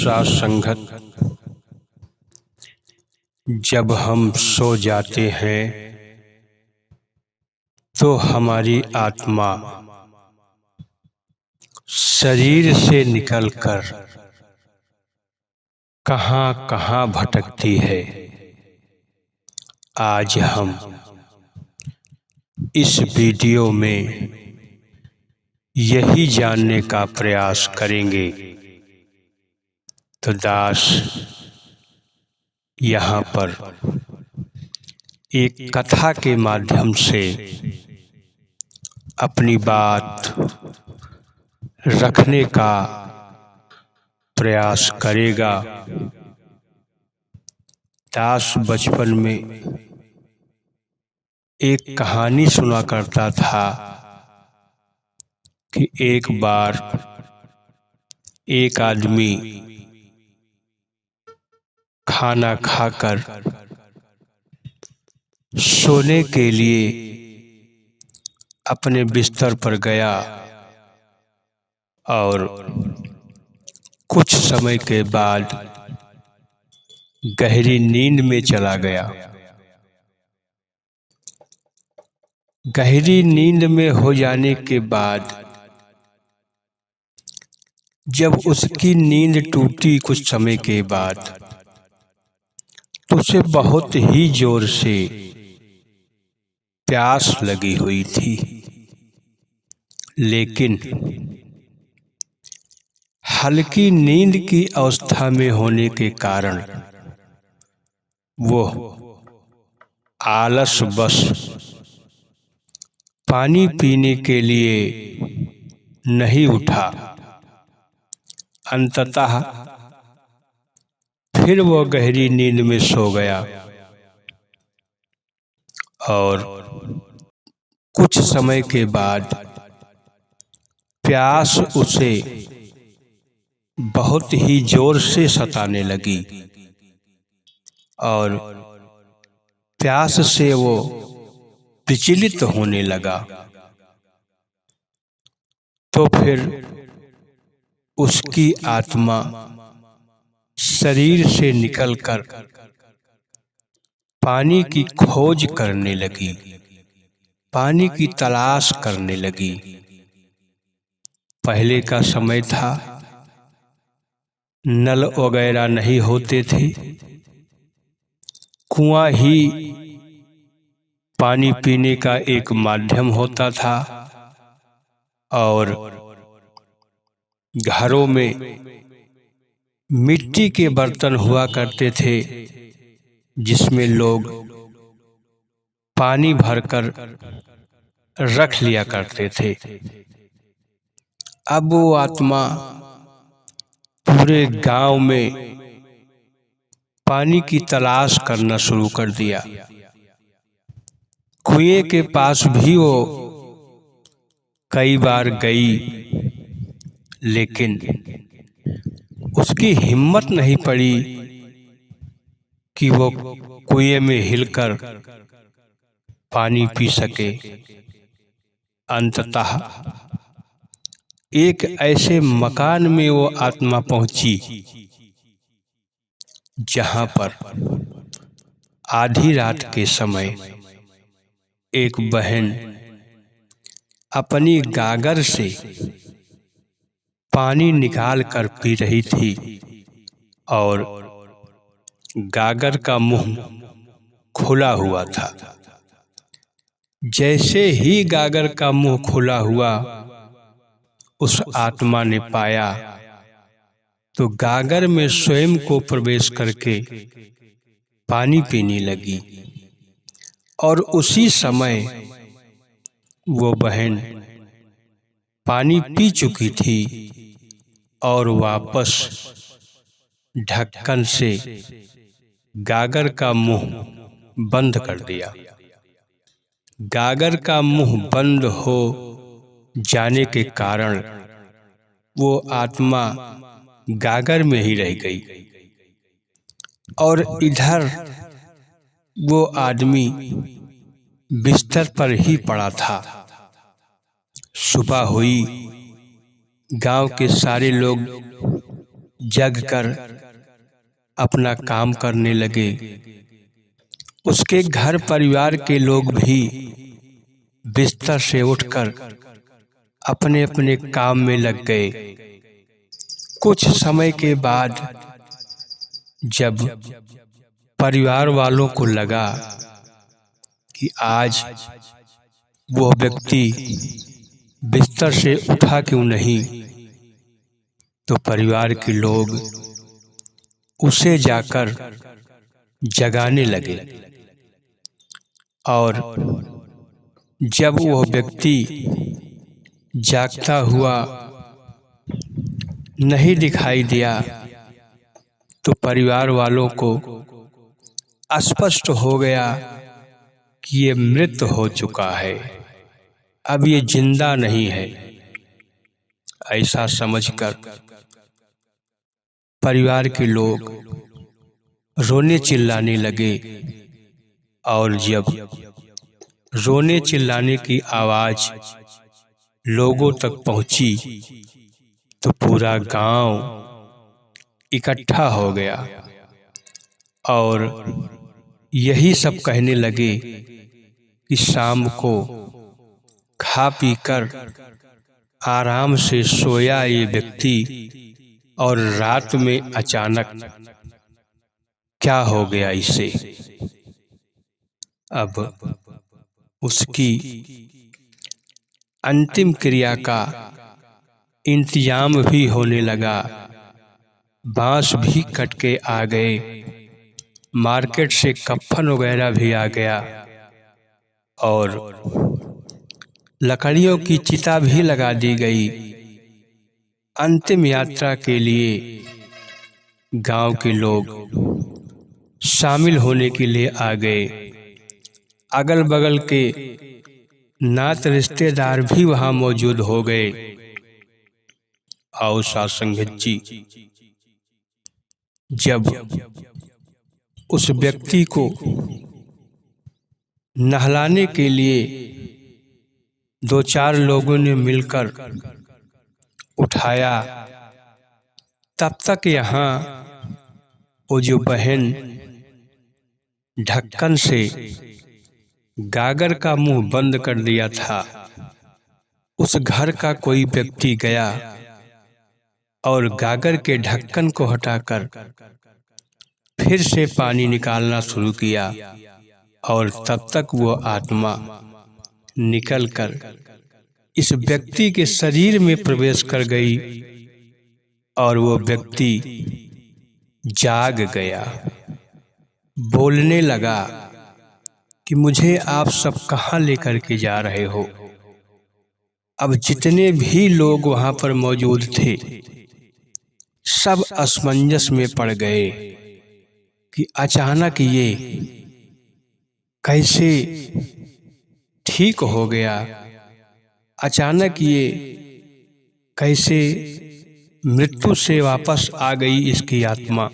साथ संगत जब हम सो जाते हैं तो हमारी आत्मा शरीर से निकलकर कहाँ कहाँ भटकती है। आज हम इस वीडियो में यही जानने का प्रयास करेंगे। तो दास यहाँ पर एक कथा के माध्यम से अपनी बात रखने का प्रयास करेगा। दास बचपन में एक कहानी सुना करता था कि एक बार एक आदमी खाना खाकर सोने के लिए अपने बिस्तर पर गया और कुछ समय के बाद गहरी नींद में चला गया। गहरी नींद में हो जाने के बाद जब उसकी नींद टूटी कुछ समय के बाद तो उसे बहुत ही जोर से प्यास लगी हुई थी, लेकिन हल्की नींद की अवस्था में होने के कारण वो आलस बस पानी पीने के लिए नहीं उठा। अंततः फिर वो गहरी नींद में सो गया और कुछ समय के बाद प्यास उसे बहुत ही जोर से सताने लगी और प्यास से वो विचलित होने लगा। तो फिर उसकी आत्मा शरीर से निकलकर पानी की खोज करने लगी, पानी की तलाश करने लगी। पहले का समय था, नल वगैरह नहीं होते थे, कुआं ही पानी पीने का एक माध्यम होता था और घरों में मिट्टी के बर्तन हुआ करते थे जिसमें लोग पानी भरकर रख लिया करते थे। अब वो आत्मा पूरे गांव में पानी की तलाश करना शुरू कर दिया। कुएं के पास भी वो कई बार गई, लेकिन उसकी हिम्मत नहीं पड़ी कि वो कुएं में हिलकर पानी पी सके। अंततः एक ऐसे मकान में वो आत्मा पहुंची जहां पर आधी रात के समय एक बहन अपनी गागर से पानी निकाल कर पी रही थी और गागर का मुंह खुला हुआ था। जैसे ही गागर का मुंह खुला हुआ उस आत्मा ने पाया तो गागर में स्वयं को प्रवेश करके पानी पीने लगी और उसी समय वो बहन पानी पी चुकी थी और वापस ढक्कन से गागर का मुंह बंद कर दिया। गागर का मुंह बंद हो जाने के कारण वो आत्मा गागर में ही रह गई और इधर वो आदमी बिस्तर पर ही पड़ा था। सुबह हुई, गांव के सारे लोग जग कर अपना काम करने लगे। उसके घर परिवार के लोग भी बिस्तर से उठकर अपने अपने काम में लग गए। कुछ समय के बाद जब परिवार वालों को लगा कि आज वो व्यक्ति बिस्तर से उठा क्यों नहीं, तो परिवार के लोग उसे जाकर जगाने लगे। और जब वह व्यक्ति जागता हुआ नहीं दिखाई दिया तो परिवार वालों को स्पष्ट हो गया कि ये मृत हो चुका है, अब ये जिंदा नहीं है। ऐसा समझकर परिवार के लोग रोने चिल्लाने लगे। और जब रोने चिल्लाने की आवाज लोगों तक पहुंची तो पूरा गांव इकट्ठा हो गया और यही सब कहने लगे कि शाम को खा पी कर आराम से सोया ये व्यक्ति और रात में अचानक क्या हो गया इसे। अब उसकी अंतिम क्रिया का इंतजाम भी होने लगा। बांस भी कट के आ गए, मार्केट से कफन वगैरह भी आ गया और लकड़ियों की चिता भी लगा दी गई। अंतिम यात्रा के लिए गांव के लोग शामिल होने के लिए आ गए। अगल बगल के नात रिश्तेदार भी वहां मौजूद हो गए। और साथ संगत जी, जब उस व्यक्ति को नहलाने के लिए दो चार लोगों ने मिलकर उठाया, तब तक यहाँ वो जो बहन ढक्कन से गागर का मुंह बंद कर दिया था, उस घर का कोई व्यक्ति गया और गागर के ढक्कन को हटाकर फिर से पानी निकालना शुरू किया। और तब तक वो आत्मा निकलकर इस व्यक्ति के शरीर में प्रवेश कर गई और वो व्यक्ति जाग गया, बोलने लगा कि मुझे आप सब कहाँ लेकर के जा रहे हो। अब जितने भी लोग वहां पर मौजूद थे सब असमंजस में पड़ गए कि अचानक ये कैसे ठीक हो गया, अचानक ये कैसे मृत्यु से वापस आ गई इसकी आत्मा।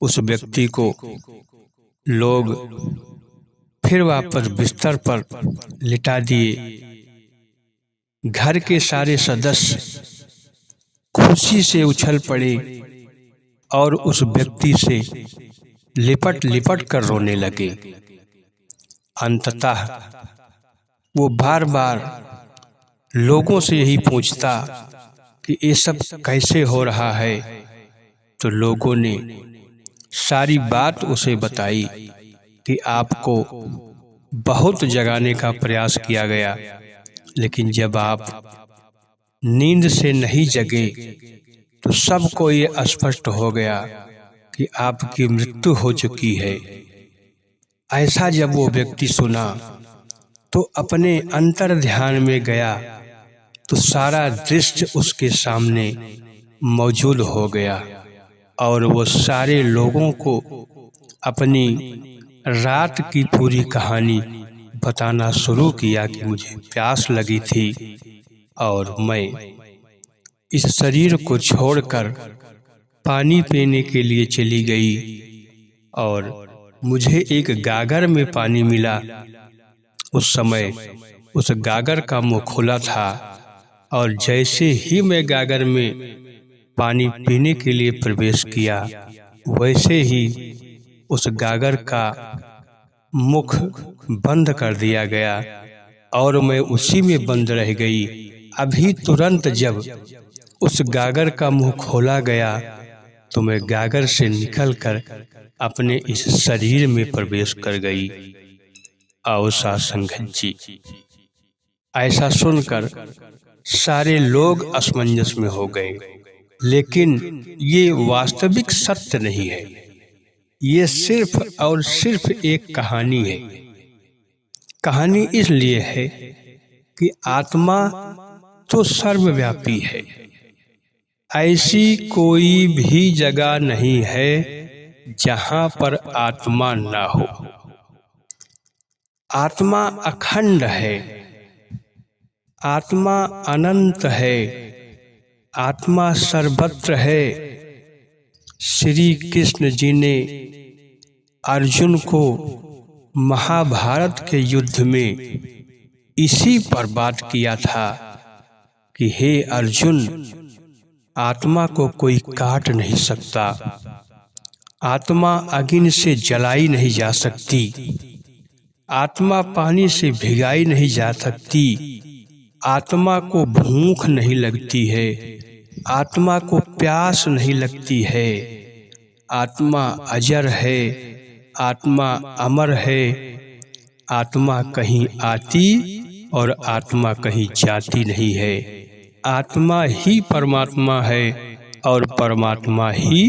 उस व्यक्ति को लोग फिर वापस बिस्तर पर लिटा दिए। घर के सारे सदस्य खुशी से उछल पड़े और उस व्यक्ति से लिपट लिपट कर रोने लगे। अंततः वो बार बार लोगों से यही पूछता कि ये सब कैसे हो रहा है। तो लोगों ने सारी बात उसे बताई कि आपको बहुत जगाने का प्रयास किया गया, लेकिन जब आप नींद से नहीं जगे तो सबको ये स्पष्ट हो गया कि आपकी मृत्यु हो चुकी है। ऐसा जब वो व्यक्ति सुना तो अपने अंतर ध्यान में गया तो सारा दृश्य उसके सामने मौजूद हो गया और वो सारे लोगों को अपनी रात की पूरी कहानी बताना शुरू किया कि मुझे प्यास लगी थी और मैं इस शरीर को छोड़कर पानी पीने के लिए चली गई और मुझे एक गागर में पानी मिला। उस समय उस गागर का मुंह खुला था और जैसे ही मैं गागर में पानी पीने के लिए प्रवेश किया, वैसे ही उस गागर का मुख बंद कर दिया गया और मैं उसी में बंद रह गई। अभी तुरंत जब उस गागर का मुंह खोला गया तो मैं गागर से निकलकर अपने इस शरीर में प्रवेश कर गई। आओ साध संगत जी, ऐसा सुनकर सारे लोग असमंजस में हो गए, लेकिन ये वास्तविक सत्य नहीं है। ये सिर्फ और सिर्फ एक कहानी है। कहानी इसलिए है कि आत्मा तो सर्वव्यापी है। ऐसी कोई भी जगह नहीं है जहां पर आत्मा ना हो। आत्मा अखंड है, आत्मा अनंत है, आत्मा सर्वत्र है। श्री कृष्ण जी ने अर्जुन को महाभारत के युद्ध में इसी पर बात किया था कि हे अर्जुन, आत्मा को कोई काट नहीं सकता, आत्मा अग्नि से जलाई नहीं जा सकती, आत्मा पानी से भिगाई नहीं जा सकती, आत्मा को भूख नहीं लगती है, आत्मा को प्यास नहीं लगती है। आत्मा अजर है, आत्मा अमर है, आत्मा कहीं आती और आत्मा कहीं जाती नहीं है। आत्मा ही परमात्मा है और परमात्मा ही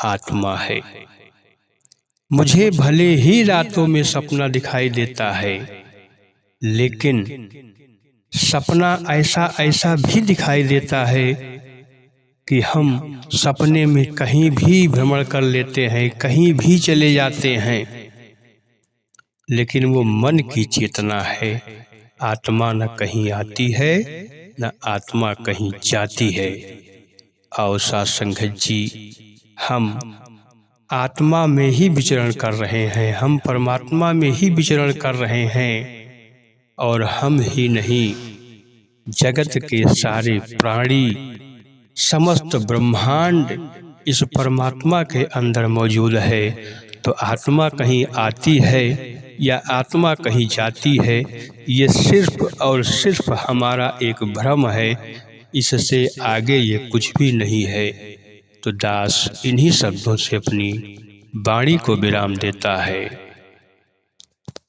आत्मा है। मुझे भले ही रातों में सपना दिखाई देता है, लेकिन सपना ऐसा ऐसा भी दिखाई देता है कि हम सपने में कहीं भी भ्रमण कर लेते हैं, कहीं भी चले जाते हैं, लेकिन वो मन की चेतना है। आत्मा न कहीं आती है न आत्मा कहीं जाती है। आओ साध संगत जी, हम आत्मा में ही विचरण कर रहे हैं, हम परमात्मा में ही विचरण कर रहे हैं, और हम ही नहीं, जगत के सारे प्राणी, समस्त ब्रह्मांड इस परमात्मा के अंदर मौजूद है। तो आत्मा कहीं आती है या आत्मा कहीं जाती है, ये सिर्फ और सिर्फ हमारा एक भ्रम है, इससे आगे ये कुछ भी नहीं है। तो दास इन्हीं शब्दों से अपनी वाणी को विराम देता है।